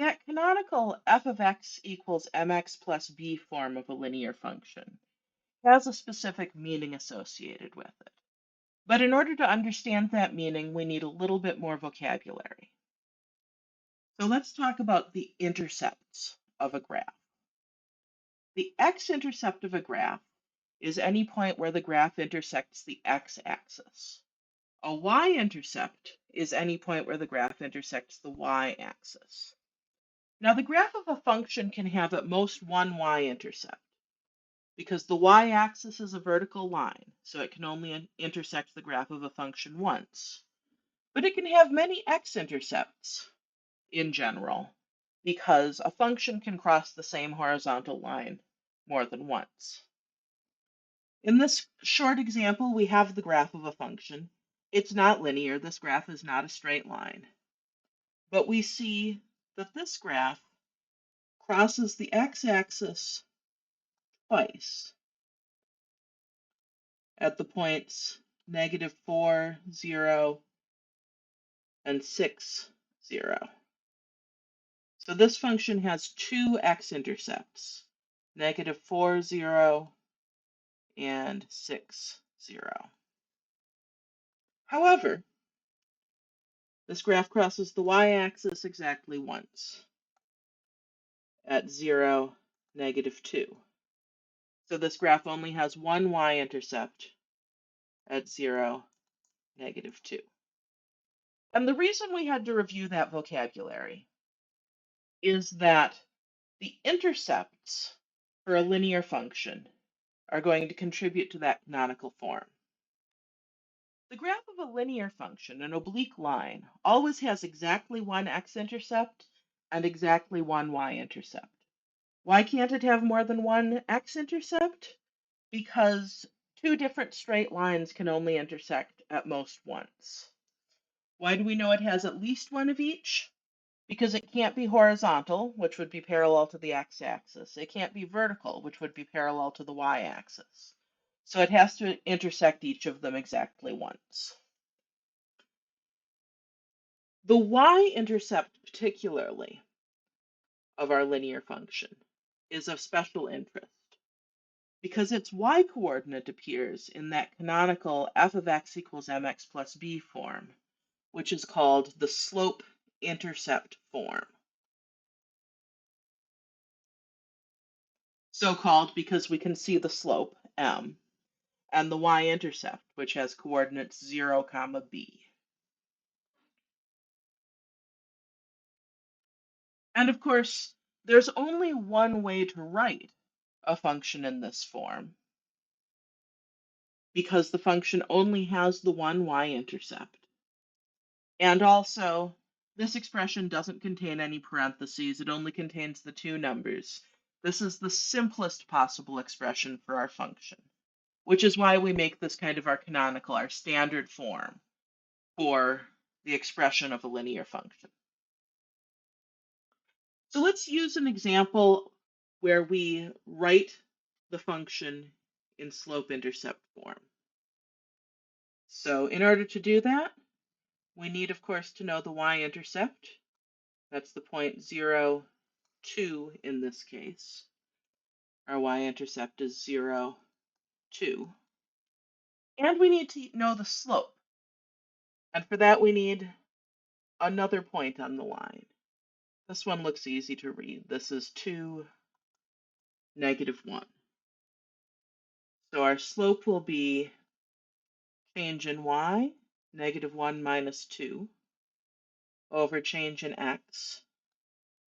That canonical f of x equals mx plus b form of a linear function has a specific meaning associated with it. But in order to understand that meaning, we need a little bit more vocabulary. So let's talk about the intercepts of a graph. The x-intercept of a graph is any point where the graph intersects the x-axis. A y-intercept is any point where the graph intersects the y-axis. Now, the graph of a function can have at most one y-intercept, because the y-axis is a vertical line, so it can only intersect the graph of a function once. But it can have many x-intercepts in general, because a function can cross the same horizontal line more than once. In this short example, we have the graph of a function. It's not linear. This graph is not a straight line. But we see that this graph crosses the x-axis twice at the points -4, 0, and 6, 0. So this function has two x-intercepts, -4, 0, and 6, 0. However, this graph crosses the y-axis exactly once, at 0, -2. So this graph only has one y-intercept at 0, -2. And the reason we had to review that vocabulary is that the intercepts for a linear function are going to contribute to that canonical form. The graph of a linear function, an oblique line, always has exactly one x-intercept and exactly one y-intercept. Why can't it have more than one x-intercept? Because two different straight lines can only intersect at most once. Why do we know it has at least one of each? Because it can't be horizontal, which would be parallel to the x-axis. It can't be vertical, which would be parallel to the y-axis. So it has to intersect each of them exactly once. The y-intercept, particularly, of our linear function is of special interest because its y-coordinate appears in that canonical f of x equals mx plus b form, which is called the slope-intercept form. So called because we can see the slope, m, and the y-intercept, which has coordinates 0, b. And of course, there's only one way to write a function in this form, because the function only has the one y-intercept. And also, this expression doesn't contain any parentheses, it only contains the two numbers. This is the simplest possible expression for our function, which is why we make this kind of our canonical, our standard form for the expression of a linear function. So let's use an example where we write the function in slope-intercept form. So in order to do that, we need, of course, to know the y-intercept. That's the point 0, 2 in this case. Our y-intercept is 0, 2. And we need to know the slope. And for that, we need another point on the line. This one looks easy to read. This is 2, -1. So our slope will be change in y, -1 minus 2, over change in x,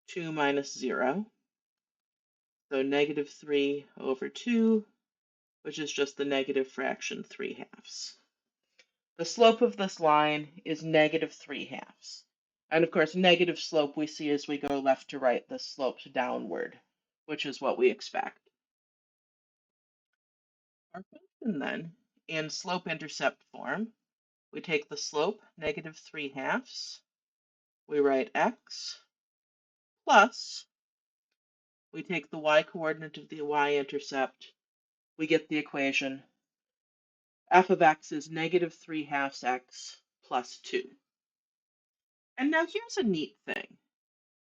2 minus 0. So -3 over 2, which is just the negative fraction 3/2. The slope of this line is -3/2. And of course, negative slope we see as we go left to right, this slopes downward, which is what we expect. Our function then, in slope-intercept form, we take the slope, -3/2, we write x, plus, we take the y-coordinate of the y-intercept, we get the equation f of x is -3/2 x plus 2. And now here's a neat thing.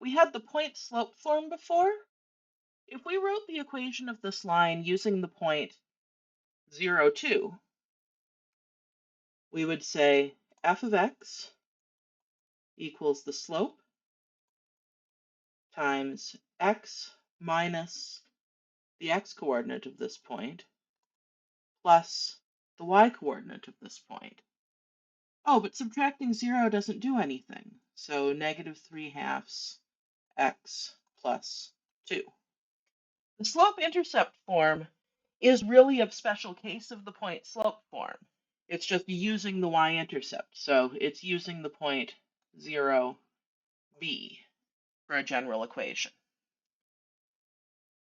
We had the point slope form before. If we wrote the equation of this line using the point 0, 2, we would say f of x equals the slope times x minus the x-coordinate of this point plus the y-coordinate of this point. Oh, but subtracting 0 doesn't do anything. So negative 3/2 x plus 2. The slope-intercept form is really a special case of the point-slope form. It's just using the y-intercept. So it's using the point 0, b for a general equation.